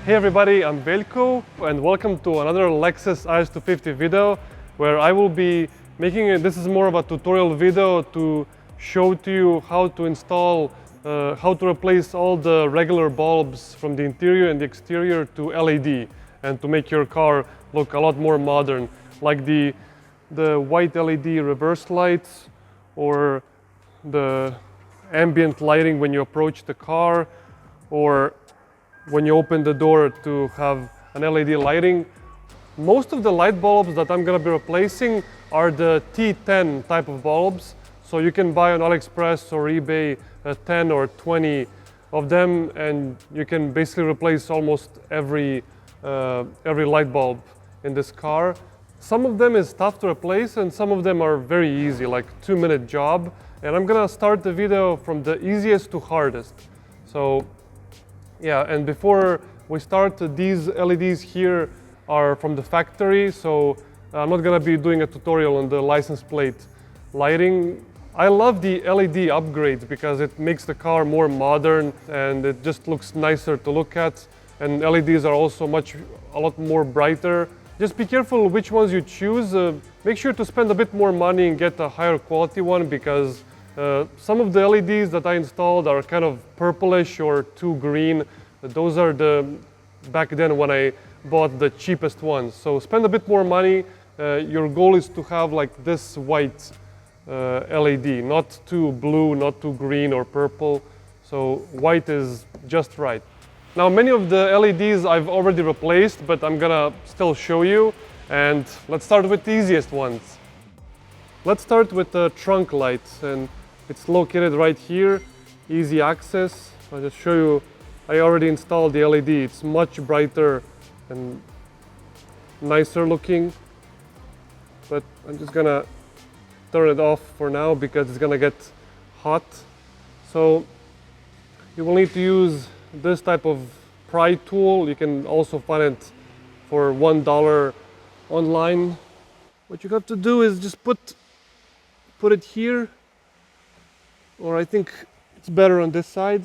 Hey everybody, I'm Veljko and welcome to another Lexus IS250 video where I will be making it. This is more of a tutorial video to show to you how to install, how to replace all the regular bulbs from the interior and the exterior to LED and to make your car look a lot more modern, like the white LED reverse lights or the ambient lighting when you approach the car, or when you open the door to have an LED lighting. Most of the light bulbs that I'm going to be replacing are the T10 type of bulbs. So you can buy on AliExpress or eBay 10 or 20 of them, and you can basically replace almost every light bulb in this car. Some of them is tough to replace and some of them are very easy, like 2-minute job. And I'm going to start the video from the easiest to hardest. So yeah, and before we start, these LEDs here are from the factory, so I'm not gonna be doing a tutorial on the license plate lighting. I love the LED upgrades because it makes the car more modern and it just looks nicer to look at. And LEDs are also a lot more brighter. Just be careful which ones you choose. Make sure to spend a bit more money and get a higher quality one, because some of the LEDs that I installed are kind of purplish or too green. Those are back then when I bought the cheapest ones. So spend a bit more money. Your goal is to have like this white LED, not too blue, not too green or purple. So white is just right. Now many of the LEDs I've already replaced, but I'm gonna still show you. And let's start with the easiest ones. Let's start with the trunk light, and it's located right here, easy access. I'll just show you, I already installed the LED. It's much brighter and nicer looking, but I'm just gonna turn it off for now because it's gonna get hot. So you will need to use this type of pry tool. You can also find it for $1 online. What you have to do is just put it here, or I think it's better on this side,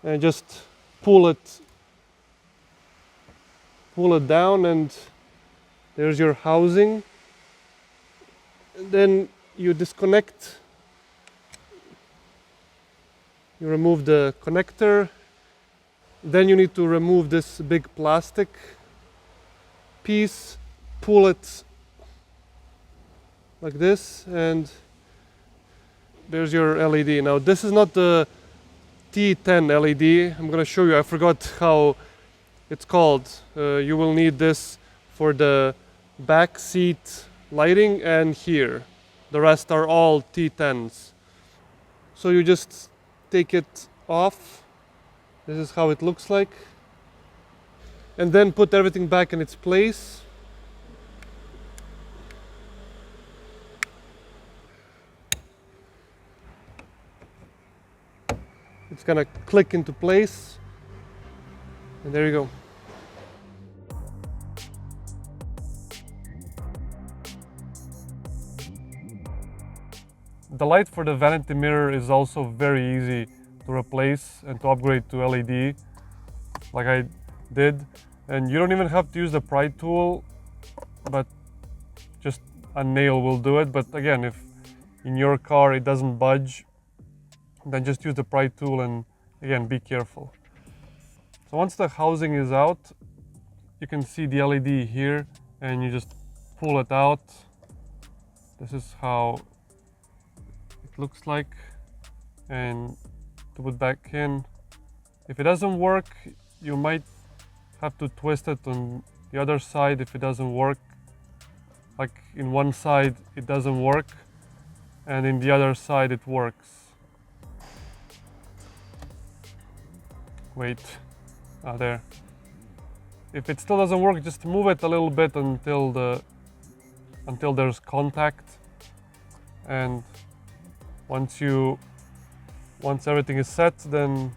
and just pull it down, and there's your housing. And then you disconnect, you remove the connector. Then you need to remove this big plastic piece, pull it like this, and there's your LED. Now this is not the T10 LED. I'm gonna show you, I forgot how it's called. You will need this for the back seat lighting and here. The rest are all T10s. So you just take it off. This is how it looks like. And then put everything back in its place. It's gonna click into place, and there you go. The light for the vanity mirror is also very easy to replace and to upgrade to LED, like I did. And you don't even have to use the pry tool, but just a nail will do it. But again, if in your car it doesn't budge, then just use the pry tool, and again, be careful. So once the housing is out, you can see the LED here, and you just pull it out. This is how it looks like, and to put back in. If it doesn't work, you might have to twist it on the other side if it doesn't work. Like in one side it doesn't work, and in the other side it works. Wait, there. If it still doesn't work, just move it a little bit until there's contact. And once everything is set, then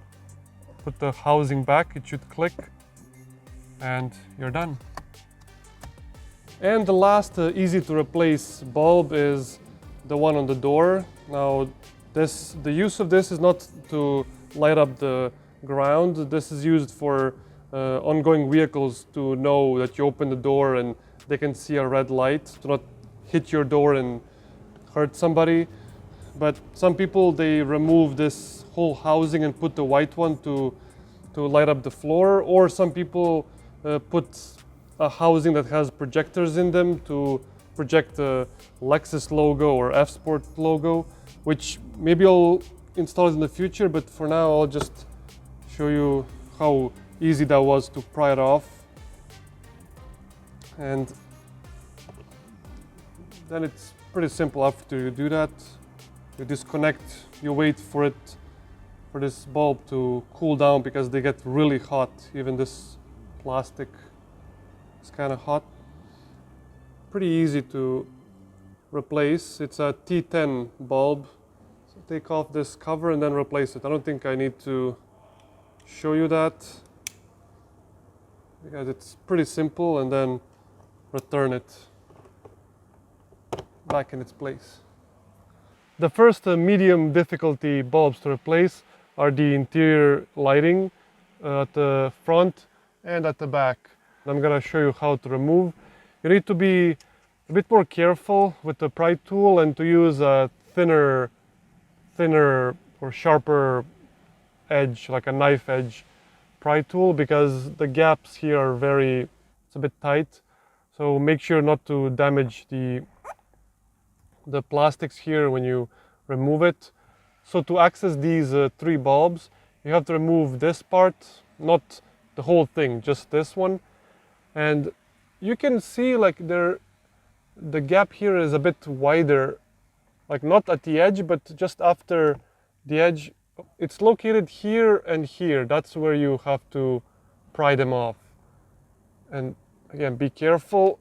put the housing back. It should click, and you're done. And the last easy to replace bulb is the one on the door. Now, the use of this is not to light up the ground. This is used for ongoing vehicles to know that you open the door and they can see a red light to not hit your door and hurt somebody. But some people, they remove this whole housing and put the white one to light up the floor, or some people put a housing that has projectors in them to project the Lexus logo or F-Sport logo, which maybe I'll install it in the future, but for now I'll just show you how easy that was to pry it off. And then it's pretty simple. After you do that, you disconnect, you wait for this bulb to cool down because they get really hot. Even this plastic is kind of hot. Pretty easy to replace. It's a T10 bulb. So take off this cover and then replace it. I don't think I need to show you that because it's pretty simple, and then return it back in its place. The first medium difficulty bulbs to replace are the interior lighting at the front and at the back. I'm going to show you how to remove. You need to be a bit more careful with the pry tool and to use a thinner or sharper edge, like a knife edge pry tool, because the gaps here are it's a bit tight. So make sure not to damage the plastics here when you remove it. So to access these 3 bulbs, you have to remove this part, not the whole thing, just this one. And you can see like the gap here is a bit wider, like not at the edge, but just after the edge. It's located here and here. That's where you have to pry them off. And again, be careful.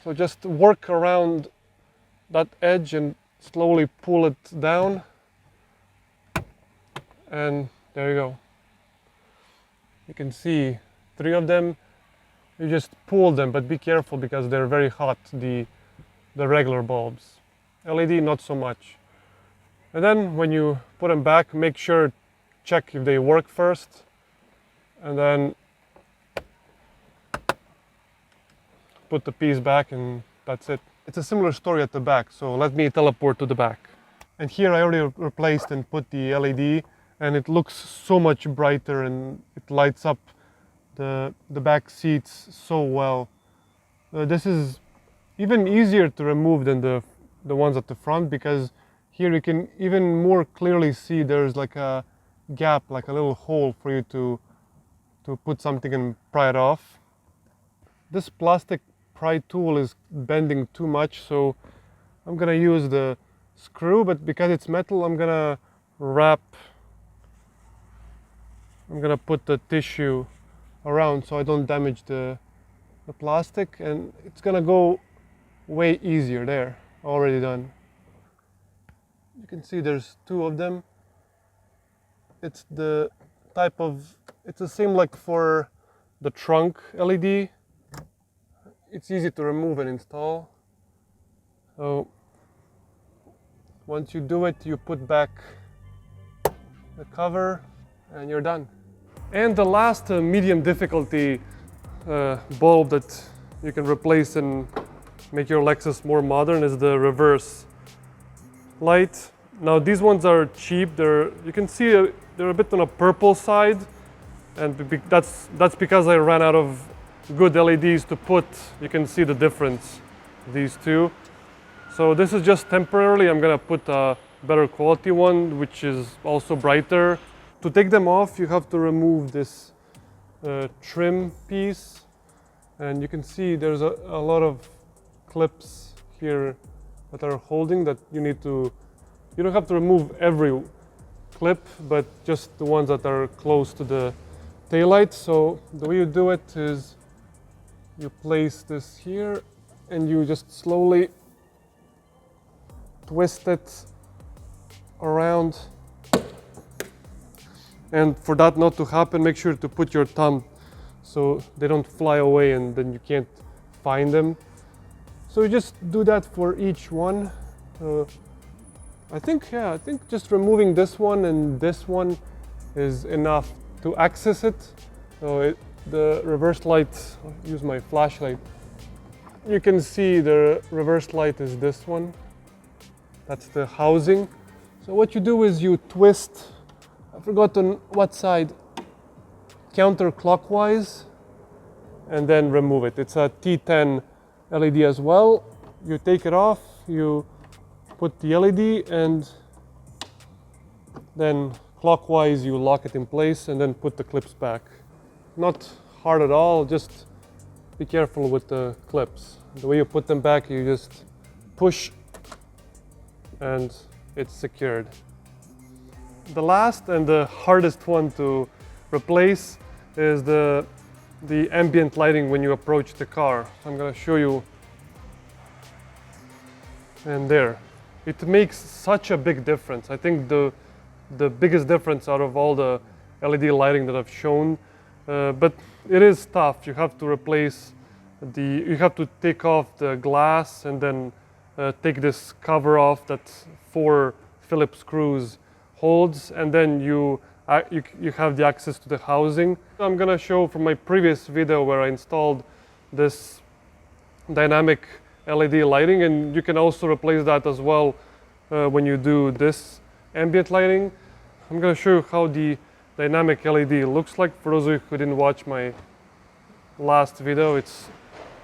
So just work around that edge and slowly pull it down. And there you go. You can see 3 of them. You just pull them, but be careful because they're very hot, the regular bulbs. LED, not so much. And then when you put them back, make sure, check if they work first. And then put the piece back, and that's it. It's a similar story at the back, so let me teleport to the back. And here I already replaced and put the LED, and it looks so much brighter and it lights up the back seats so well. This is even easier to remove than the ones at the front, because here you can even more clearly see there's like a gap, like a little hole for you to put something and pry it off. This plastic pry tool is bending too much, so I'm gonna use the screw, but because it's metal, I'm gonna put the tissue around so I don't damage the plastic, and it's gonna go way easier. There, already done. You can see there's 2 of them. It's the type of, it's the same like for the trunk LED. It's easy to remove and install. So once you do it, you put back the cover and you're done. And the last medium difficulty bulb that you can replace and make your Lexus more modern is the reverse light. Now these ones are cheap. You can see they're a bit on a purple side, and that's because I ran out of good LEDs to put. You can see the difference, these 2. So this is just temporarily. I'm gonna put a better quality one, which is also brighter. To take them off, you have to remove this trim piece, and you can see there's a lot of clips here that are holding that you don't have to remove every clip, but just the ones that are close to the taillight. So the way you do it is you place this here and you just slowly twist it around. And for that not to happen, make sure to put your thumb so they don't fly away and then you can't find them. So you just do that for each one. I think just removing this one and this one is enough to access it. So the reverse light, I'll use my flashlight. You can see the reverse light is this one. That's the housing. So what you do is you twist, I forgot on what side, counterclockwise, and then remove it. It's a T10 LED as well. You take it off, you put the LED, and then clockwise you lock it in place and then put the clips back. Not hard at all, just be careful with the clips. The way you put them back, you just push and it's secured. The last and the hardest one to replace is the ambient lighting when you approach the car. So I'm going to show you. And there. It makes such a big difference. I think the biggest difference out of all the LED lighting that I've shown. But it is tough. You have to replace you have to take off the glass and then take this cover off that 4 Phillips screws holds, and then you have the access to the housing. I'm gonna show from my previous video where I installed this dynamic LED lighting, and you can also replace that as well when you do this ambient lighting. I'm gonna show you how the dynamic LED looks like. For those of you who didn't watch my last video, it's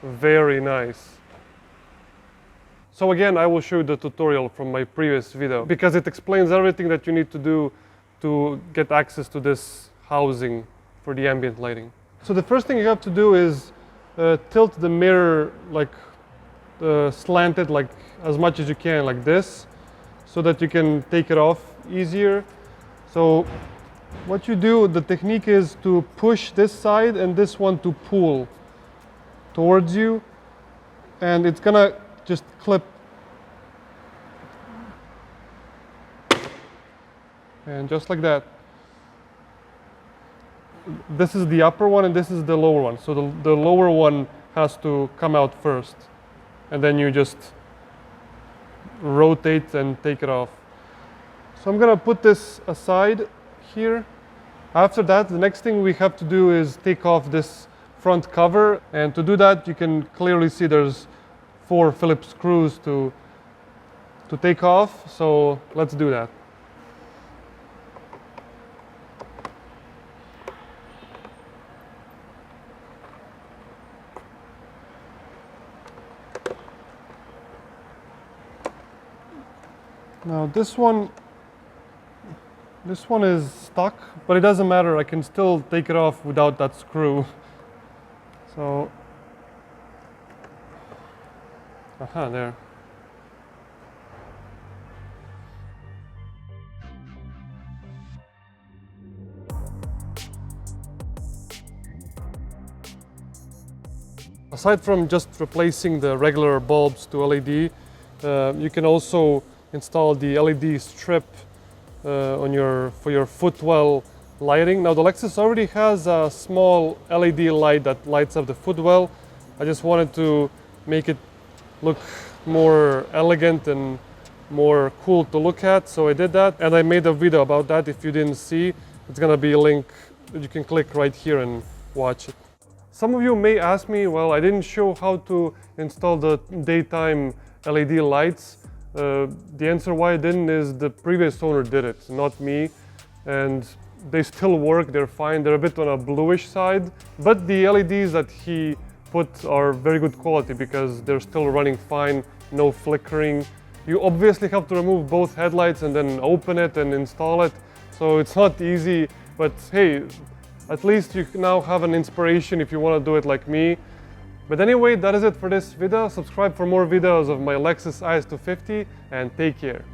very nice. So again, I will show you the tutorial from my previous video because it explains everything that you need to do to get access to this housing for the ambient lighting. So the first thing you have to do is tilt the mirror like slanted, like as much as you can, like this, so that you can take it off easier. So what you do, the technique is to push this side and this one to pull towards you, and it's gonna just clip. And just like that. This is the upper one and this is the lower one. So the lower one has to come out first. And then you just rotate and take it off. So I'm gonna put this aside here. After that, the next thing we have to do is take off this front cover. And to do that, you can clearly see there's 4 Phillips screws to take off. So let's do that. Now this one is stuck, but it doesn't matter. I can still take it off without that screw. So, there. Aside from just replacing the regular bulbs to LED, you can also install the LED strip for your footwell lighting. Now the Lexus already has a small LED light that lights up the footwell. I just wanted to make it look more elegant and more cool to look at, so I did that, and I made a video about that. If you didn't see, it's gonna be a link that you can click right here and watch it. Some of you may ask me, well, I didn't show how to install the daytime LED lights. The answer why I didn't is the previous owner did it, not me, and they still work, they're fine. They're a bit on a bluish side, but the LEDs that he put are very good quality because they're still running fine, no flickering. You obviously have to remove both headlights and then open it and install it, so it's not easy, but hey, at least you now have an inspiration if you want to do it like me. But anyway, that is it for this video. Subscribe for more videos of my Lexus IS250 and take care.